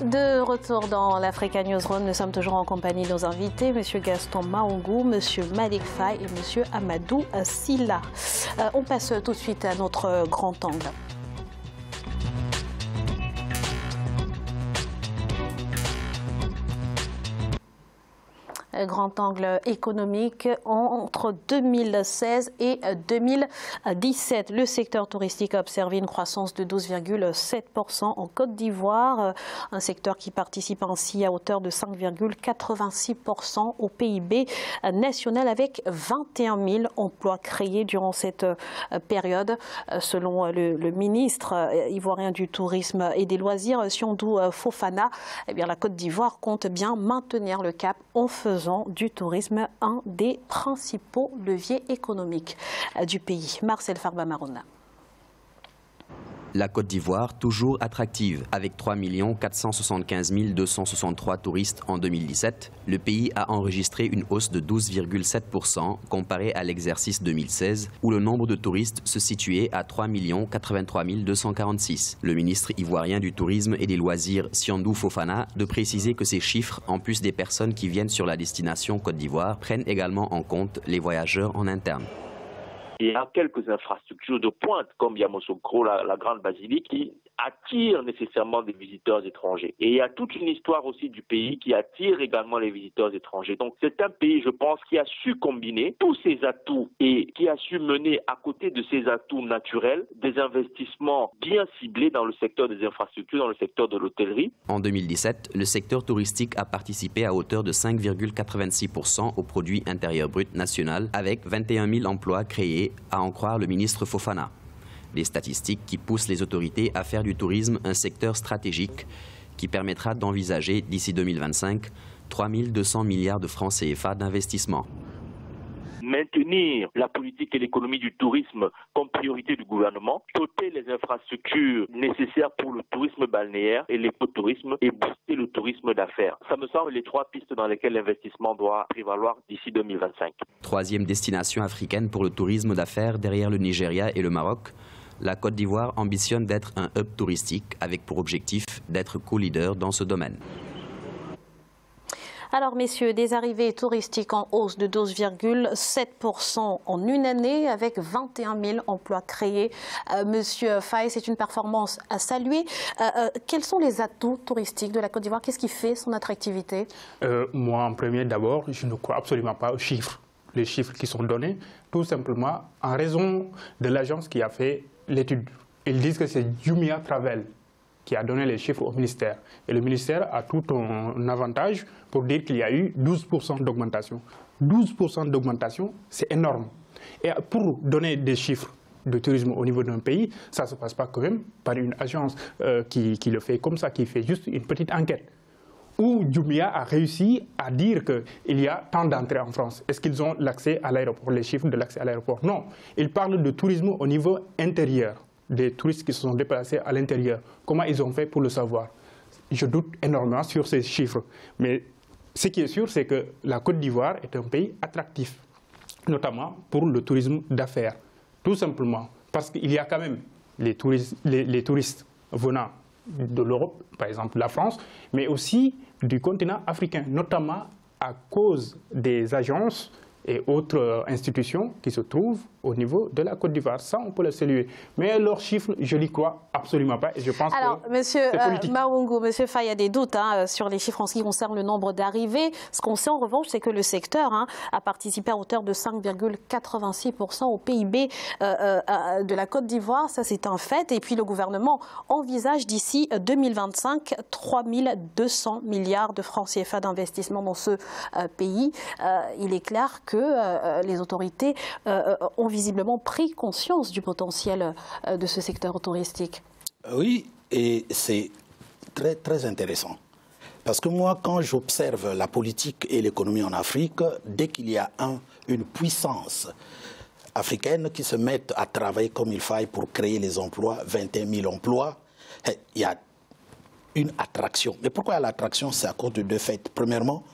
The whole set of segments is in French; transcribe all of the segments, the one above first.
De retour dans l'Africa Newsroom, nous sommes toujours en compagnie de nos invités, M. Gaston Maungou, M. Malik Faye et M. Amadou Sylla. On passe tout de suite à notre grand angle. Grand angle économique entre 2016 et 2017. Le secteur touristique a observé une croissance de 12,7% en Côte d'Ivoire, un secteur qui participe ainsi à hauteur de 5,86% au PIB national avec 21 000 emplois créés durant cette période. Selon le ministre ivoirien du Tourisme et des Loisirs, Siondou Fofana, eh bien, la Côte d'Ivoire compte bien maintenir le cap en faisant du tourisme un des principaux leviers économiques du pays. Marcel Farba-Marona. La Côte d'Ivoire, toujours attractive, avec 3 475 263 touristes en 2017, le pays a enregistré une hausse de 12,7% comparé à l'exercice 2016, où le nombre de touristes se situait à 3 083 246. Le ministre ivoirien du Tourisme et des Loisirs, Siondou Fofana, de préciser que ces chiffres, en plus des personnes qui viennent sur la destination Côte d'Ivoire, prennent également en compte les voyageurs en interne. Il y a quelques infrastructures de pointe, comme Yamoussoukro, la grande basilique, qui attirent nécessairement des visiteurs étrangers. Et il y a toute une histoire aussi du pays qui attire également les visiteurs étrangers. Donc c'est un pays, je pense, qui a su combiner tous ces atouts et qui a su mener à côté de ces atouts naturels des investissements bien ciblés dans le secteur des infrastructures, dans le secteur de l'hôtellerie. En 2017, le secteur touristique a participé à hauteur de 5,86% au produit intérieur brut national, avec 21 000 emplois créés, à en croire le ministre Fofana. Des statistiques qui poussent les autorités à faire du tourisme un secteur stratégique qui permettra d'envisager d'ici 2025 3 200 milliards de francs CFA d'investissement. Maintenir la politique et l'économie du tourisme comme priorité du gouvernement, doter les infrastructures nécessaires pour le tourisme balnéaire et l'écotourisme et booster le tourisme d'affaires. Ça me semble les trois pistes dans lesquelles l'investissement doit prévaloir d'ici 2025. Troisième destination africaine pour le tourisme d'affaires derrière le Nigeria et le Maroc, la Côte d'Ivoire ambitionne d'être un hub touristique avec pour objectif d'être co-leader dans ce domaine. Alors, messieurs, des arrivées touristiques en hausse de 12,7% en une année avec 21 000 emplois créés. Monsieur Faye, c'est une performance à saluer. Quels sont les atouts touristiques de la Côte d'Ivoire? Qu'est-ce qui fait son attractivité? Moi, en premier, d'abord, je ne crois absolument pas aux chiffres. Les chiffres qui sont donnés, tout simplement en raison de l'agence qui a fait l'étude. Ils disent que c'est Jumia Travel qui a donné les chiffres au ministère. Et le ministère a tout un avantage pour dire qu'il y a eu 12% d'augmentation. 12% d'augmentation, c'est énorme. Et pour donner des chiffres de tourisme au niveau d'un pays, ça ne se passe pas quand même par une agence qui le fait comme ça, qui fait juste une petite enquête. Où Jumia a réussi à dire qu'il y a tant d'entrées en France. Est-ce qu'ils ont l'accès à l'aéroport, les chiffres de l'accès à l'aéroport? Non. Ils parlent de tourisme au niveau intérieur, des touristes qui se sont déplacés à l'intérieur. Comment ils ont fait pour le savoir? Je doute énormément sur ces chiffres. Mais ce qui est sûr, c'est que la Côte d'Ivoire est un pays attractif, notamment pour le tourisme d'affaires. Tout simplement parce qu'il y a quand même les touristes venant de l'Europe, par exemple la France, mais aussi du continent africain, notamment à cause des agences et autres institutions qui se trouvent au niveau de la Côte d'Ivoire. Ça, on peut le saluer. Mais leurs chiffres, je n'y crois absolument pas. Et je pense que c'est politique. Maungou, monsieur Faye, il y a des doutes sur les chiffres en ce qui concerne le nombre d'arrivées. Ce qu'on sait en revanche, c'est que le secteur a participé à hauteur de 5,86% au PIB de la Côte d'Ivoire. Ça, c'est un fait. Et puis, le gouvernement envisage d'ici 2025 3 200 milliards de francs CFA d'investissement dans ce pays. Il est clair que les autorités ont visiblement pris conscience du potentiel de ce secteur touristique. Oui, et c'est très, très intéressant. Parce que moi, quand j'observe la politique et l'économie en Afrique, dès qu'il y a une puissance africaine qui se met à travailler comme il faille pour créer les emplois, 21 000 emplois, il y a une attraction. Mais pourquoi il y a l'attraction? C'est à cause de deux faits. Premièrement,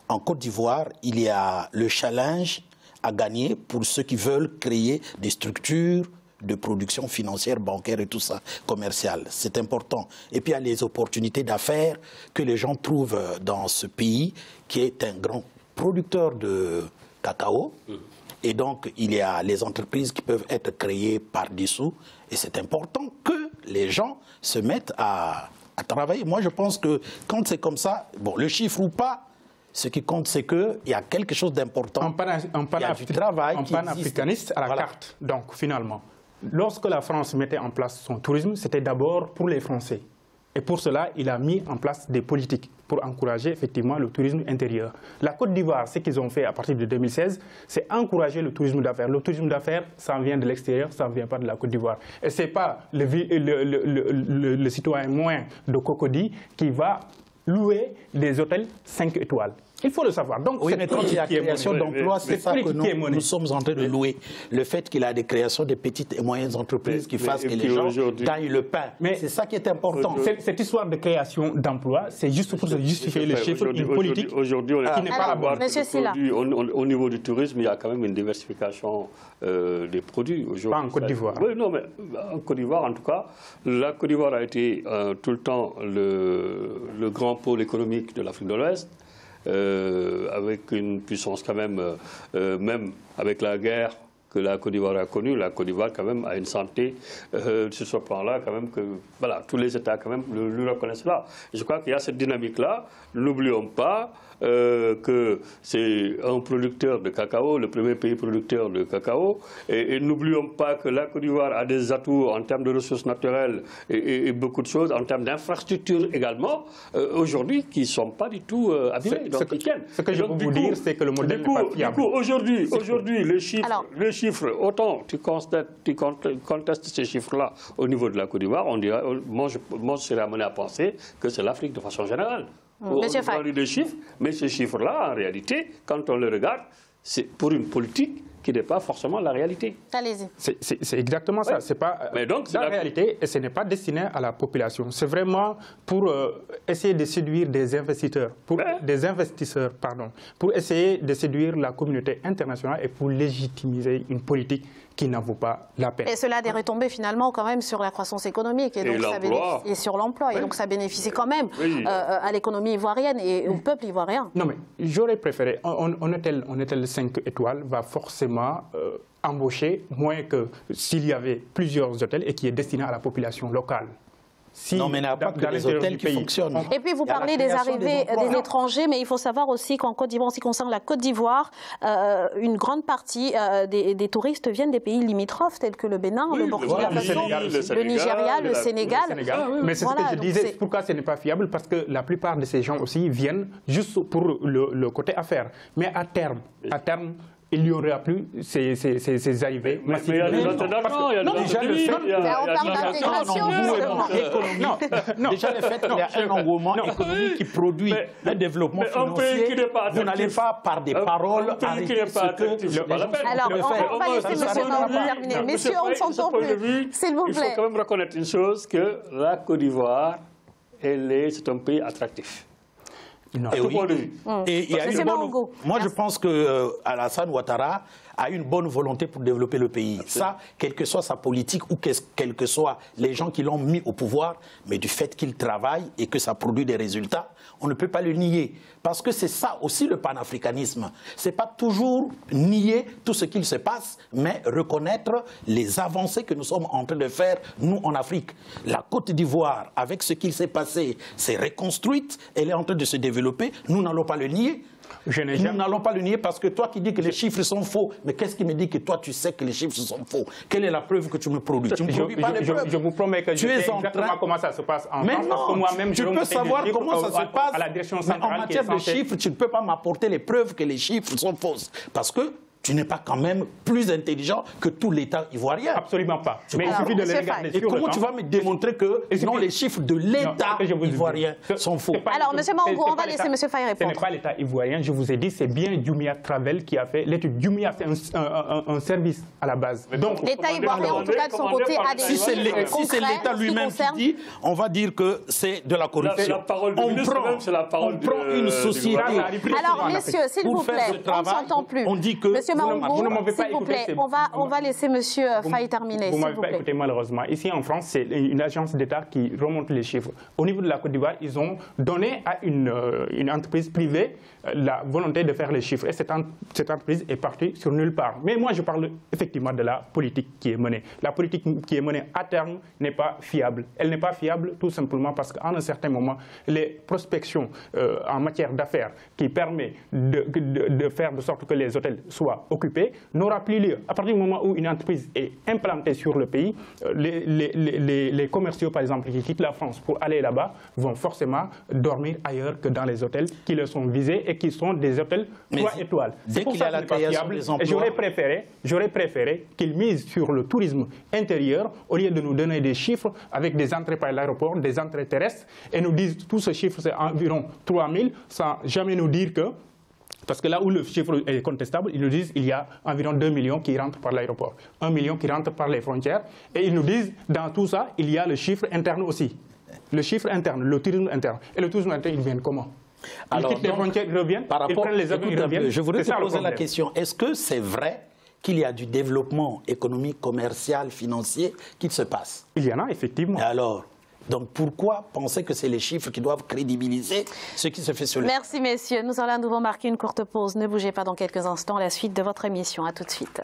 en Côte d'Ivoire, il y a le challenge à gagner pour ceux qui veulent créer des structures de production financière, bancaire et tout ça, commerciale. C'est important. Et puis il y a les opportunités d'affaires que les gens trouvent dans ce pays qui est un grand producteur de cacao. Et donc il y a les entreprises qui peuvent être créées par-dessous. Et c'est important que les gens se mettent à travailler. Moi je pense que quand c'est comme ça, bon, le chiffre ou pas, ce qui compte, c'est qu'il y a quelque chose d'important. Il y a du travail qui existe. Panafricaniste à la carte, donc finalement. Lorsque la France mettait en place son tourisme, c'était d'abord pour les Français. Et pour cela, il a mis en place des politiques pour encourager effectivement le tourisme intérieur. La Côte d'Ivoire, ce qu'ils ont fait à partir de 2016, c'est encourager le tourisme d'affaires. Le tourisme d'affaires, ça vient de l'extérieur, ça ne vient pas de la Côte d'Ivoire. Et ce n'est pas le citoyen moyen de Cocody qui va louer des hôtels 5 étoiles. Il faut le savoir. Donc, oui, mais quand il y a création d'emplois, c'est ça que nous sommes en train de louer. Le fait qu'il y a des créations de petites et moyennes entreprises qui fassent que les gens gagnent le pain. Mais c'est ça qui est important. Cette histoire de création d'emplois, c'est juste pour justifier les chiffres d'une politique qui n'est pas la bonne. Au niveau du tourisme, il y a quand même une diversification des produits. Pas en Côte d'Ivoire. Oui, non, mais en Côte d'Ivoire, en tout cas, la Côte d'Ivoire a été tout le temps le grand pôle économique de l'Afrique de l'Ouest. Avec une puissance quand même avec la guerre que la Côte d'Ivoire a connue, la Côte d'Ivoire quand même a une santé sur ce plan-là quand même que voilà, tous les États quand même le reconnaissent là. Et je crois qu'il y a cette dynamique-là. N'oublions pas que c'est un producteur de cacao, le premier pays producteur de cacao, et n'oublions pas que la Côte d'Ivoire a des atouts en termes de ressources naturelles et beaucoup de choses, en termes d'infrastructures également, aujourd'hui, qui ne sont pas du tout abîmées. Ce que je peux vous dire, c'est que le modèle n'est pas fiable. Du coup, aujourd'hui, les chiffres, autant tu contestes ces chiffres-là au niveau de la Côte d'Ivoire, on dirait, moi je serais amené à penser que c'est l'Afrique de façon générale. On parle des chiffres, mais ces chiffres-là, en réalité, quand on les regarde, c'est pour une politique qui n'est pas forcément la réalité. Allez-y. C'est exactement ça. C'est pas la réalité et ce n'est pas destiné à la population. C'est vraiment pour essayer de séduire des investisseurs, pour essayer de séduire la communauté internationale et pour légitimiser une politique qui n'en vaut pas la peine. Et cela a des retombées finalement quand même sur la croissance économique et, donc et sur l'emploi. Oui. Et donc ça bénéficie quand même à l'économie ivoirienne et au peuple ivoirien. Non mais j'aurais préféré, un hôtel 5 étoiles va forcément embaucher moins que s'il y avait plusieurs hôtels et qui est destiné à la population locale. Non, mais il n'y a pas que les hôtels qui fonctionnent. Et puis vous parlez des arrivées des étrangers, mais il faut savoir aussi qu'en Côte d'Ivoire, en ce qui concerne la Côte d'Ivoire, une grande partie des touristes viennent des pays limitrophes tels que le Bénin, le Burkina Faso, le Nigeria, le Sénégal. Mais c'est ce que je disais, pourquoi ce n'est pas fiable? Parce que la plupart de ces gens aussi viennent juste pour le côté affaires. Mais à terme, il n'y aura plus ces arrivées massives. Mais il y a des internationaux, il y a déjà le fait qu'il y a un engouement économique qui produit un développement financier, vous n'allez pas par des paroles arrêter ce que... Alors, on va laisser M. Mao terminer. Messieurs, on ne s'entend plus. S'il vous plaît. Il faut quand même reconnaître une chose, que la Côte d'Ivoire, c'est un pays attractif. Et oui. Et il y a une bonne... Moi, je pense que Alassane Ouattara a une bonne volonté pour développer le pays. Ça, quelle que soit sa politique ou quels que soient les gens qui l'ont mis au pouvoir, mais du fait qu'il travaille et que ça produit des résultats, on ne peut pas le nier. Parce que c'est ça aussi le panafricanisme. Ce n'est pas toujours nier tout ce qu'il se passe, mais reconnaître les avancées que nous sommes en train de faire, nous, en Afrique. La Côte d'Ivoire, avec ce qu'il s'est passé, s'est reconstruite, elle est en train de se développer. Nous n'allons pas le nier. Nous n'allons pas le nier parce que toi qui dis que les chiffres sont faux, mais qu'est-ce qui me dit que toi tu sais que les chiffres sont faux? Quelle est la preuve que tu me produis? Tu ne me produis pas les preuves. Je vous promets que je sais exactement comment ça se passe en France. Parce que moi-même, tu peux savoir comment ça se passe, mais en matière de chiffres, tu ne peux pas m'apporter les preuves que les chiffres sont fausses. Parce que tu n'es pas quand même plus intelligent que tout l'État ivoirien. Absolument pas. Mais il suffit de les regarder. Et comment tu vas me démontrer que non, les chiffres de l'État ivoirien sont faux? Alors, M. Maungo, on va laisser M. Faye répondre. Ce n'est pas l'État ivoirien, je vous ai dit, c'est bien Jumia Travel qui a fait l'étude. Jumia, c'est un service à la base. L'État ivoirien, en tout cas, de son côté, a des si c'est l'État lui-même qui dit, on va dire que c'est de la corruption. On prend une société. Alors, messieurs, s'il vous plaît, on ne s'entend plus. On dit que Monsieur Maoungo, s'il vous plaît, on va laisser Monsieur Faye terminer. Vous ne m'avez pas écouté malheureusement. Ici en France, c'est une agence d'État qui remonte les chiffres. Au niveau de la Côte d'Ivoire, ils ont donné à une entreprise privée la volonté de faire les chiffres. Et cette entreprise est partie sur nulle part. Mais moi, je parle effectivement de la politique qui est menée. La politique qui est menée à terme n'est pas fiable. Elle n'est pas fiable tout simplement parce qu'à un certain moment, les prospections en matière d'affaires qui permet de faire de sorte que les hôtels soient occupés n'aura plus lieu. À partir du moment où une entreprise est implantée sur le pays, les commerciaux, par exemple, qui quittent la France pour aller là-bas, vont forcément dormir ailleurs que dans les hôtels qui leur sont visés et qui sont des hôtels 3 étoiles. Dès qu'il y a la création des emplois... J'aurais préféré qu'ils misent sur le tourisme intérieur au lieu de nous donner des chiffres avec des entrées par l'aéroport, des entrées terrestres, et nous disent tout ce chiffre c'est environ 3000, sans jamais nous dire que, parce que là où le chiffre est contestable, ils nous disent qu'il y a environ 2 millions qui rentrent par l'aéroport, 1 million qui rentrent par les frontières, et ils nous disent dans tout ça, il y a le chiffre interne aussi. Le chiffre interne, le tourisme interne. Et le tourisme interne, il vient comment? Ils quittent les frontières, ils reviennent, ils prennent les avions, ils reviennent. Je voudrais te poser la question, est-ce que c'est vrai qu'il y a du développement économique, commercial, financier qui se passe? Il y en a, effectivement. Et alors, donc pourquoi penser que c'est les chiffres qui doivent crédibiliser ce qui se fait sur le... Merci messieurs, nous allons à nouveau marquer une courte pause. Ne bougez pas dans quelques instants, la suite de votre émission. À tout de suite.